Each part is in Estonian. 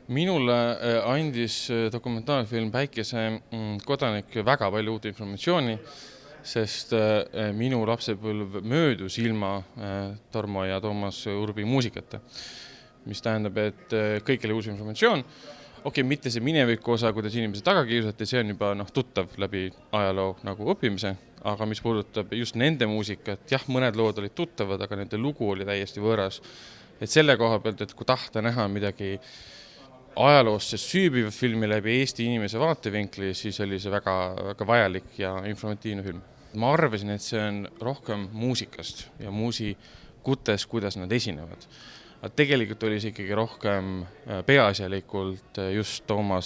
Minule andis dokumentaalfilm Päikese kodanik väga palju uut informatsiooni, sest minu lapsepõlv möödus ilma Tarmo ja Toomas Urbi muusikata, mis tähendab, et kõik oli uus informatsioon. Mitte see mineviku osa, kuidas inimesed taga kiusati, see on juba tuttav läbi ajaloo nagu õppimise, aga mis puudutab just nende muusikat, jah, mõned lood olid tuttavad, aga nende lugu oli täiesti võõras. Et selle koha pealt, et kui tahta näha midagi ajaloosse süübiv filmi läbi Eesti inimese vaatevinkli, siis oli see väga, väga vajalik ja informatiivne film. Ma arvasin, et see on rohkem muusikast ja muusikutes, kuidas nad esinevad. Tegelikult oli see ikkagi rohkem peaasjalikult just Tarmo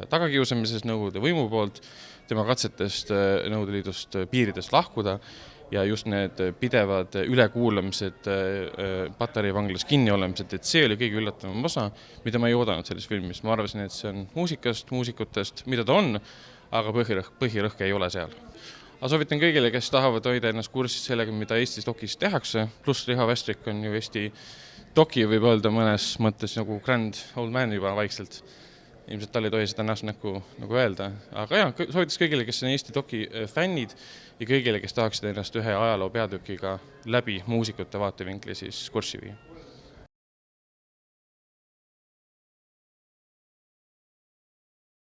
tagakiusamises Nõukogude võimu poolt, tema katsetest Nõukogude Liidust piiridest lahkuda ja just need pidevad ülekuulamised, Patarei vanglas kinni olemised, et see oli kõige üllatavam osa, mida ma ei oodanud selles filmis. Ma arvasin, et see on muusikast, muusikutest, mida ta on, aga põhirõhk ei ole seal. Aga soovitan kõigile, kes tahavad hoida ennast kursis sellega, mida Eestis dokis tehakse, pluss Riho Västrik on ju Eesti doki võib öelda mõnes mõttes nagu grand old man juba vaikselt. Ilmselt tal ei tohi seda näsnäkku nagu öelda. Aga jah, soovitas kõigile, kes on Eesti doki fännid ja kõigile, kes tahaksid ennast ühe ajaloo peatükiga läbi muusikute vaatevinkli siis kurssi viia.